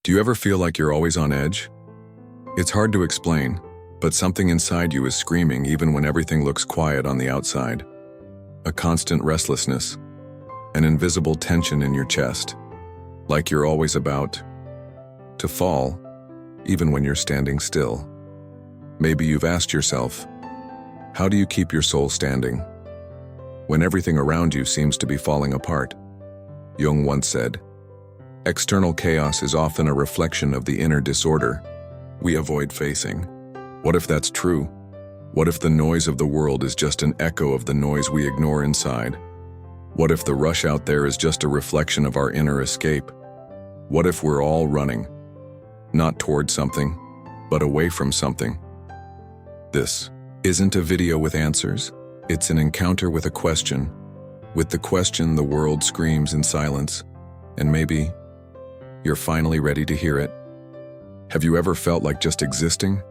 Do you ever feel like you're always on edge? It's hard to explain, but something inside you is screaming even when everything looks quiet on the outside. A constant restlessness, an invisible tension in your chest, like you're always about to fall, even when you're standing still. Maybe you've asked yourself, how do you keep your soul standing when everything around you seems to be falling apart? Jung once said, external chaos is often a reflection of the inner disorder we avoid facing. What if that's true? What if the noise of the world is just an echo of the noise we ignore inside? What if the rush out there is just a reflection of our inner escape? What if we're all running, not towards something, but away from something? This isn't a video with answers. It's an encounter with a question. With the question, the world screams in silence, and maybe you're finally ready to hear it. Have you ever felt like just existing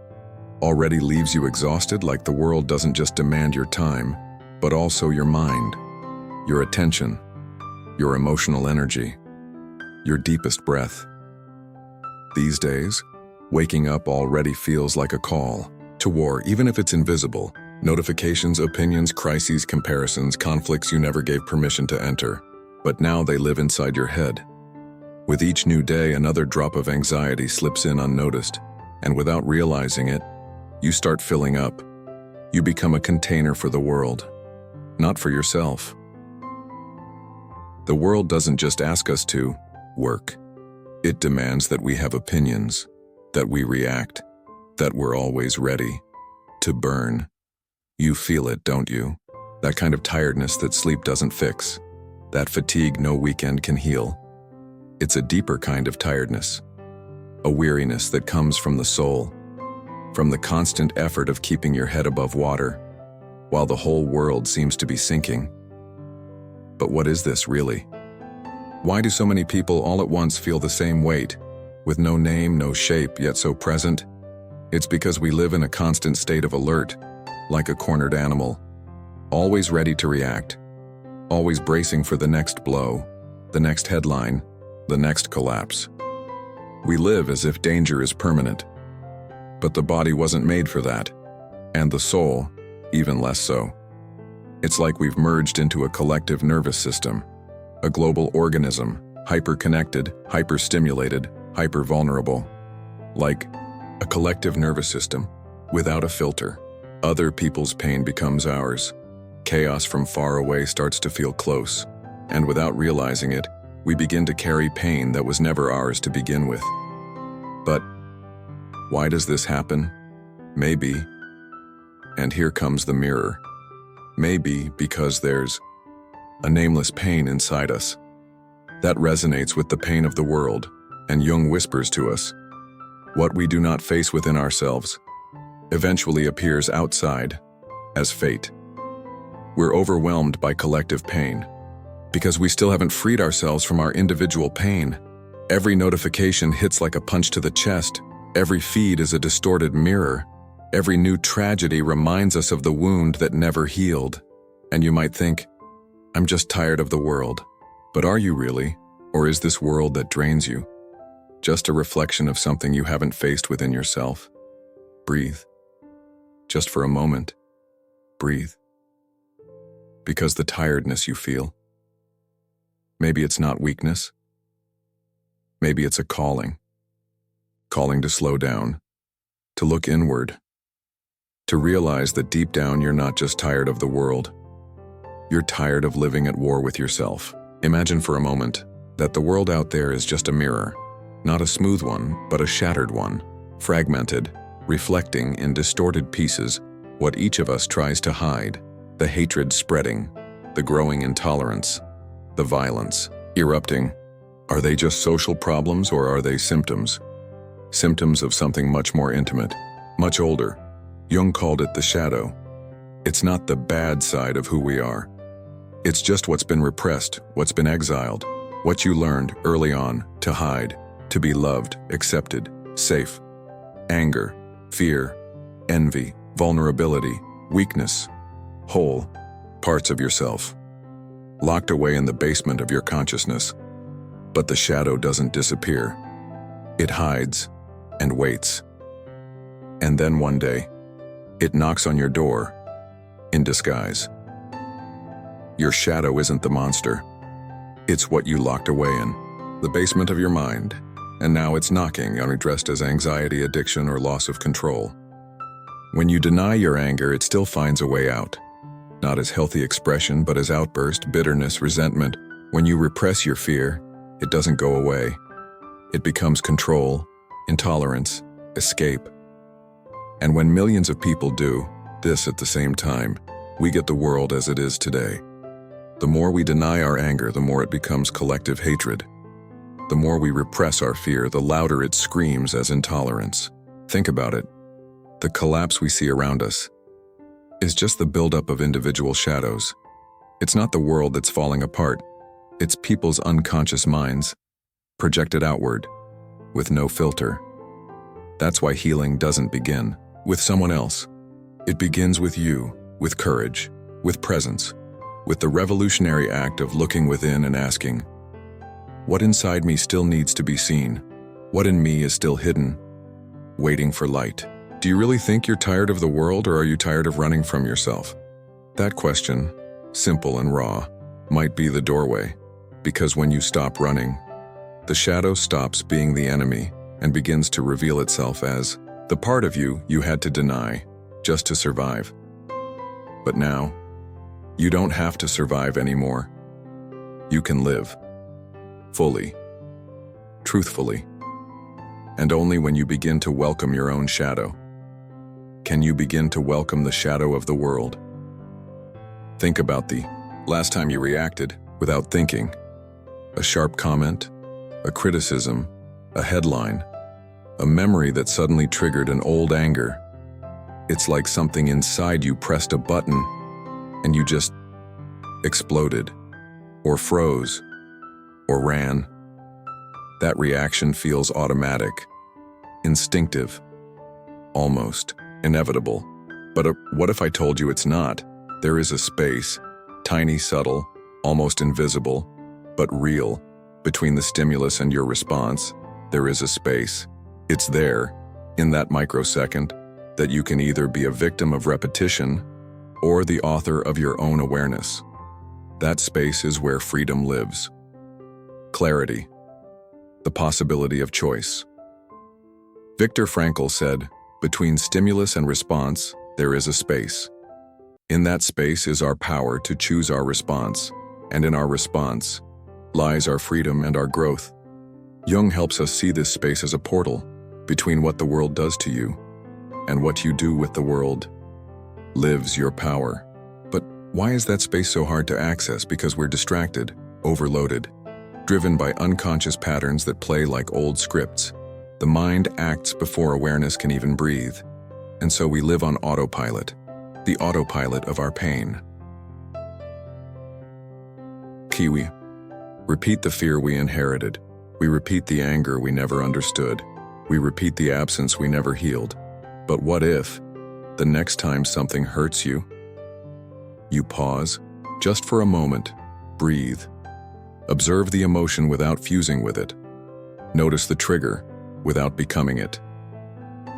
already leaves you exhausted, like the world doesn't just demand your time, but also your mind, your attention, your emotional energy, your deepest breath? These days, waking up already feels like a call to war, even if it's invisible. Notifications, opinions, crises, comparisons, conflicts you never gave permission to enter, but now they live inside your head. With each new day, another drop of anxiety slips in unnoticed, and without realizing it, you start filling up. You become a container for the world, not for yourself. The world doesn't just ask us to work. It demands that we have opinions, that we react, that we're always ready to burn. You feel it, don't you? That kind of tiredness that sleep doesn't fix, that fatigue no weekend can heal. It's a deeper kind of tiredness, a weariness that comes from the soul, from the constant effort of keeping your head above water, while the whole world seems to be sinking. But what is this really? Why do so many people all at once feel the same weight, with no name, no shape, yet so present? It's because we live in a constant state of alert, like a cornered animal, always ready to react, always bracing for the next blow, the next headline, the next collapse. We live as if danger is permanent, but the body wasn't made for that, and the soul, even less so. It's like we've merged into a collective nervous system, a global organism, hyper-connected, hyper-stimulated, hyper-vulnerable. Like a collective nervous system, without a filter. Other people's pain becomes ours. Chaos from far away starts to feel close, and without realizing it, we begin to carry pain that was never ours to begin with. But why does this happen? Maybe, and here comes the mirror, maybe because there's a nameless pain inside us that resonates with the pain of the world, and Jung whispers to us, what we do not face within ourselves eventually appears outside as fate. We're overwhelmed by collective pain because we still haven't freed ourselves from our individual pain. Every notification hits like a punch to the chest. Every feed is a distorted mirror. Every new tragedy reminds us of the wound that never healed. And you might think, I'm just tired of the world. But are you really? Or is this world that drains you just a reflection of something you haven't faced within yourself? Breathe. Just for a moment, breathe. Because the tiredness you feel, maybe it's not weakness. Maybe it's a calling to slow down, to look inward, to realize that deep down you're not just tired of the world. You're tired of living at war with yourself. Imagine for a moment that the world out there is just a mirror, not a smooth one, but a shattered one, fragmented, reflecting in distorted pieces what each of us tries to hide, the hatred spreading, the growing intolerance, the violence erupting. Are they just social problems, or are they symptoms? Symptoms of something much more intimate, much older. Jung called it the shadow. It's not the bad side of who we are. It's just what's been repressed, what's been exiled, what you learned early on to hide, to be loved, accepted, safe. Anger, fear, envy, vulnerability, weakness, whole parts of yourself, locked away in the basement of your consciousness. But the shadow doesn't disappear. It hides and waits. And then one day, it knocks on your door in disguise. Your shadow isn't the monster. It's what you locked away in the basement of your mind, and now it's knocking, unaddressed as anxiety, addiction, or loss of control. When you deny your anger, it still finds a way out. Not as healthy expression, but as outburst, bitterness, resentment. When you repress your fear, it doesn't go away. It becomes control, intolerance, escape. And when millions of people do this at the same time, we get the world as it is today. The more we deny our anger, the more it becomes collective hatred. The more we repress our fear, the louder it screams as intolerance. Think about it. The collapse we see around us is just the buildup of individual shadows. It's not the world that's falling apart. It's people's unconscious minds, projected outward, with no filter. That's why healing doesn't begin with someone else. It begins with you, with courage, with presence, with the revolutionary act of looking within and asking, what inside me still needs to be seen? What in me is still hidden, waiting for light? Do you really think you're tired of the world, or are you tired of running from yourself? That question, simple and raw, might be the doorway, because when you stop running, the shadow stops being the enemy and begins to reveal itself as the part of you you had to deny just to survive. But now, you don't have to survive anymore. You can live fully, truthfully. And only when you begin to welcome your own shadow can you begin to welcome the shadow of the world. Think about the last time you reacted without thinking. A sharp comment, a criticism, a headline, a memory that suddenly triggered an old anger. It's like something inside you pressed a button and you just exploded, or froze, or ran. That reaction feels automatic, instinctive, almost inevitable. But what if I told you it's not? There is a space, tiny, subtle, almost invisible, but real, between the stimulus and your response. There is a space. It's there, in that microsecond, that you can either be a victim of repetition or the author of your own awareness. That space is where freedom lives. Clarity. The possibility of choice. Viktor Frankl said, between stimulus and response, there is a space. In that space is our power to choose our response, and in our response lies our freedom and our growth. Jung helps us see this space as a portal between what the world does to you and what you do with the world. Lives your power. But why is that space so hard to access? Because we're distracted, overloaded, driven by unconscious patterns that play like old scripts. The mind acts before awareness can even breathe, and so we live on autopilot, the autopilot of our pain. Kiwi. Repeat the fear we inherited. We repeat the anger we never understood. We repeat the absence we never healed. But what if, the next time something hurts you, you pause, just for a moment, breathe. Observe the emotion without fusing with it. Notice the trigger without becoming it.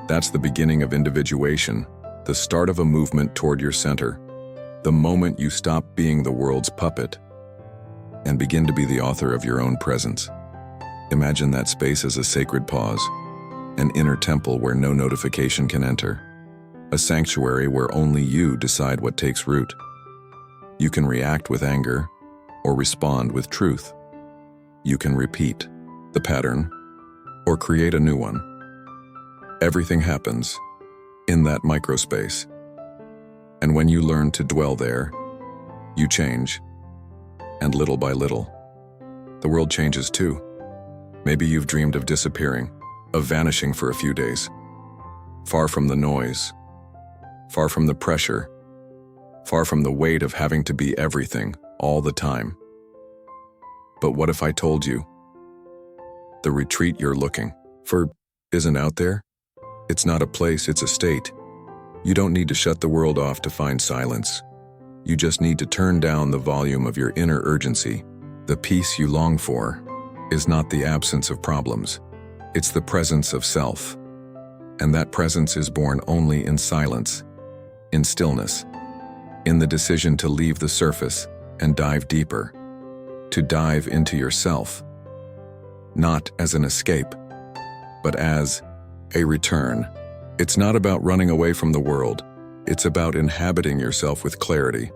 That's the beginning of individuation, the start of a movement toward your center, the moment you stop being the world's puppet and begin to be the author of your own presence. Imagine that space as a sacred pause, an inner temple where no notification can enter, a sanctuary where only you decide what takes root. You can react with anger or respond with truth. You can repeat the pattern or create a new one. Everything happens in that microspace. And when you learn to dwell there, you change. And little by little, the world changes too. Maybe you've dreamed of disappearing, of vanishing for a few days. Far from the noise, far from the pressure, far from the weight of having to be everything all the time. But what if I told you the retreat you're looking for isn't out there? It's not a place, it's a state. You don't need to shut the world off to find silence. You just need to turn down the volume of your inner urgency. The peace you long for is not the absence of problems. It's the presence of self. And that presence is born only in silence, in stillness, in the decision to leave the surface and dive deeper, to dive into yourself, not as an escape, but as a return. It's not about running away from the world. It's about inhabiting yourself with clarity.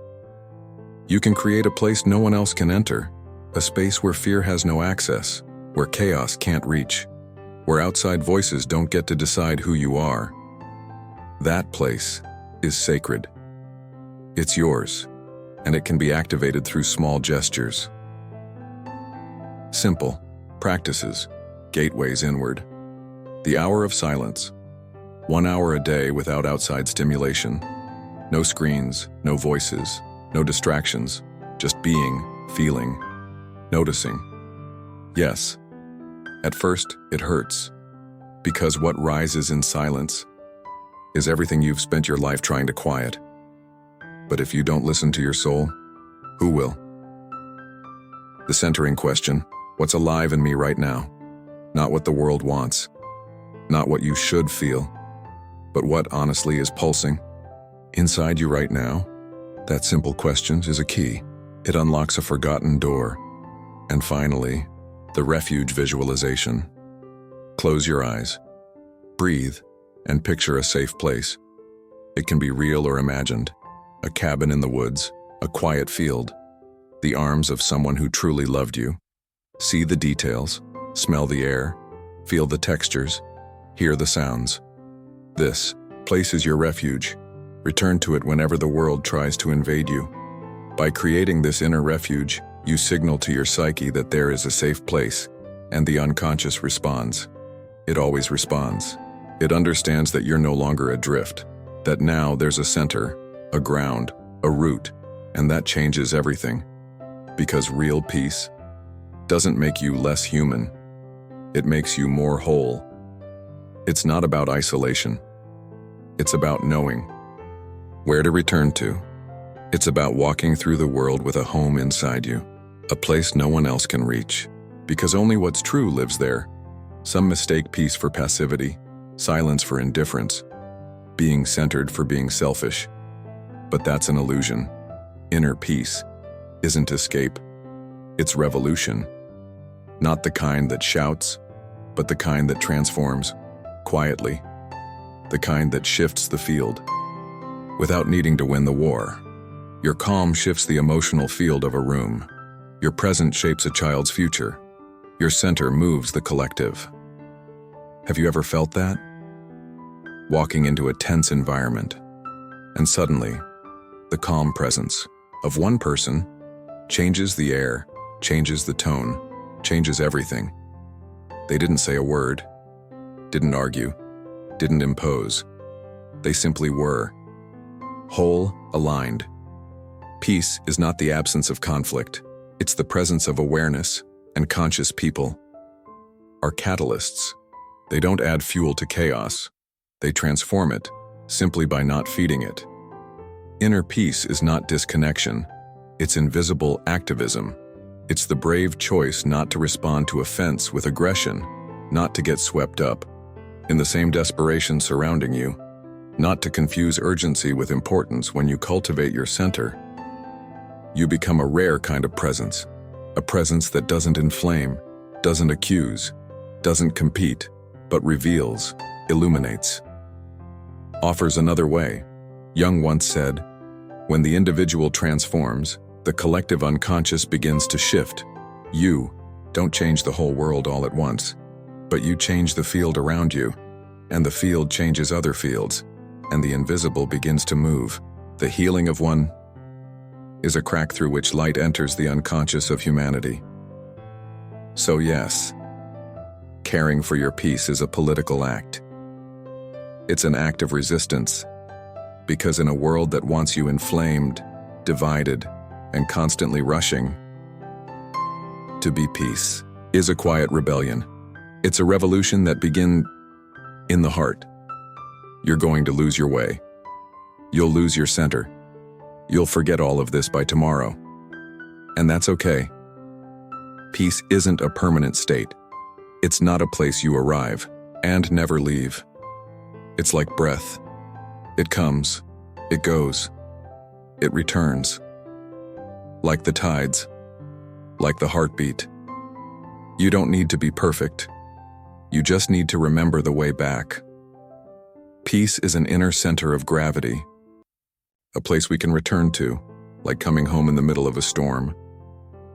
You can create a place no one else can enter, a space where fear has no access, where chaos can't reach, where outside voices don't get to decide who you are. That place is sacred. It's yours, and it can be activated through small gestures. Simple practices, gateways inward. The hour of silence. 1 hour a day without outside stimulation. No screens, no voices, no distractions, just being, feeling, noticing. Yes, at first it hurts, because what rises in silence is everything you've spent your life trying to quiet. But if you don't listen to your soul, who will? The centering question, what's alive in me right now? Not what the world wants, not what you should feel, but what honestly is pulsing inside you right now. That simple question is a key. It unlocks a forgotten door. And finally, the refuge visualization. Close your eyes, breathe, and picture a safe place. It can be real or imagined. A cabin in the woods, a quiet field, the arms of someone who truly loved you. See the details, smell the air, feel the textures, hear the sounds. This place is your refuge. Return to it whenever the world tries to invade you. By creating this inner refuge, you signal to your psyche that there is a safe place, and the unconscious responds. It always responds. It understands that you're no longer adrift, that now there's a center, a ground, a root, and that changes everything. Because real peace doesn't make you less human. It makes you more whole. It's not about isolation. It's about knowing where to return to. It's about walking through the world with a home inside you, a place no one else can reach, because only what's true lives there. Some mistake peace for passivity, silence for indifference, being centered for being selfish. But that's an illusion. Inner peace isn't escape. It's revolution. Not the kind that shouts, but the kind that transforms, quietly. The kind that shifts the field, without needing to win the war. Your calm shifts the emotional field of a room. Your present shapes a child's future. Your center moves the collective. Have you ever felt that? Walking into a tense environment, and suddenly, the calm presence of one person changes the air, changes the tone, changes everything. They didn't say a word, didn't argue, didn't impose. They simply were. Whole, aligned. Peace is not the absence of conflict. It's the presence of awareness, and conscious people are catalysts. They don't add fuel to chaos. They transform it, simply by not feeding it. Inner peace is not disconnection. It's invisible activism. It's the brave choice not to respond to offense with aggression, not to get swept up in the same desperation surrounding you, not to confuse urgency with importance. When you cultivate your center, you become a rare kind of presence, a presence that doesn't inflame, doesn't accuse, doesn't compete, but reveals, illuminates, offers another way. Jung once said, when the individual transforms, the collective unconscious begins to shift. You don't change the whole world all at once, but you change the field around you, and the field changes other fields, and the invisible begins to move. The healing of one is a crack through which light enters the unconscious of humanity. So yes, caring for your peace is a political act. It's an act of resistance, because in a world that wants you inflamed, divided, and constantly rushing, to be peace is a quiet rebellion. It's a revolution that begins in the heart. You're going to lose your way. You'll lose your center. You'll forget all of this by tomorrow. And that's okay. Peace isn't a permanent state. It's not a place you arrive and never leave. It's like breath. It comes, it goes, it returns. Like the tides, like the heartbeat. You don't need to be perfect. You just need to remember the way back. Peace is an inner center of gravity, a place we can return to, like coming home in the middle of a storm.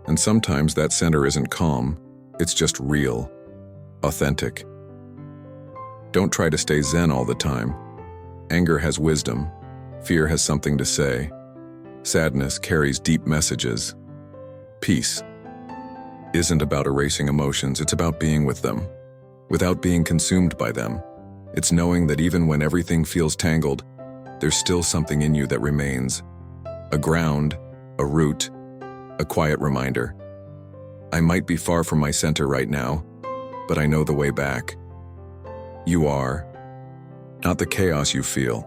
And sometimes that center isn't calm, it's just real, authentic. Don't try to stay zen all the time. Anger has wisdom, fear has something to say, sadness carries deep messages. Peace isn't about erasing emotions, it's about being with them, without being consumed by them. It's knowing that even when everything feels tangled, there's still something in you that remains. A ground, a root, a quiet reminder. I might be far from my center right now, but I know the way back. You are not the chaos you feel.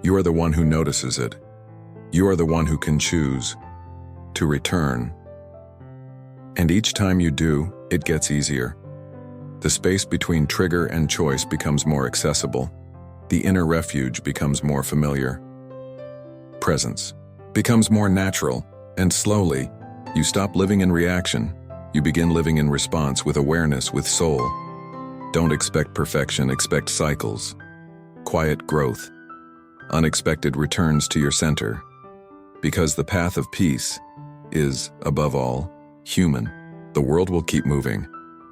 You are the one who notices it. You are the one who can choose to return. And each time you do, it gets easier. The space between trigger and choice becomes more accessible. The inner refuge becomes more familiar. Presence becomes more natural, and slowly, you stop living in reaction. You begin living in response with awareness, with soul. Don't expect perfection, expect cycles. Quiet growth. Unexpected returns to your center. Because the path of peace is, above all, human. The world will keep moving.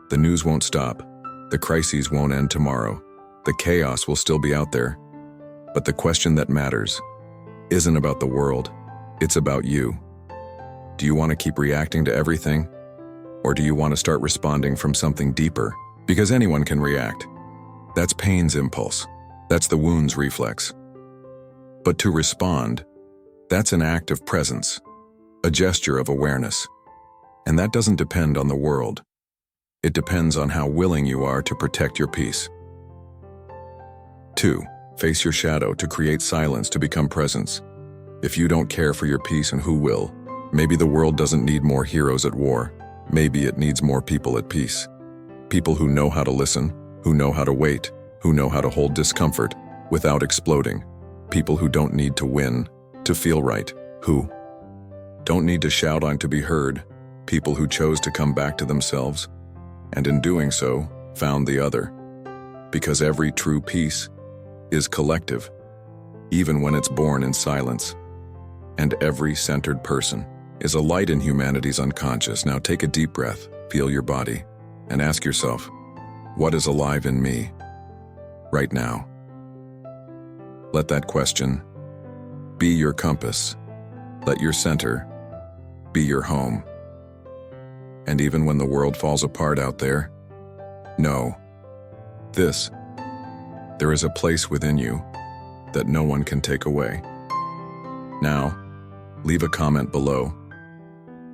The news won't stop. The crises won't end tomorrow. The chaos will still be out there. But the question that matters isn't about the world. It's about you. Do you want to keep reacting to everything? Or do you want to start responding from something deeper? Because anyone can react. That's pain's impulse. That's the wound's reflex. But to respond, that's an act of presence, a gesture of awareness. And that doesn't depend on the world. It depends on how willing you are to protect your peace. 2. Face your shadow to create silence, to become presence. If you don't care for your peace, and who will? Maybe the world doesn't need more heroes at war. Maybe it needs more people at peace. People who know how to listen, who know how to wait, who know how to hold discomfort without exploding. People who don't need to win to feel right, who don't need to shout on to be heard. People who chose to come back to themselves, and in doing so, found the other. Because every true peace is collective, even when it's born in silence. And every centered person is a light in humanity's unconscious. Now take a deep breath, feel your body, and ask yourself, what is alive in me right now? Let that question be your compass. Let your center be your home. And even when the world falls apart out there, know this: there is a place within you that no one can take away. Now, leave a comment below.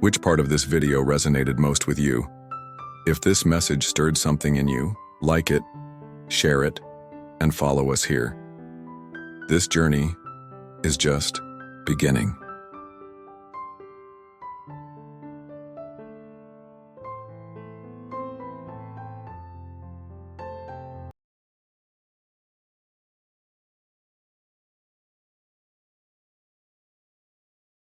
Which part of this video resonated most with you? If this message stirred something in you, like it, share it, and follow us here. This journey is just beginning.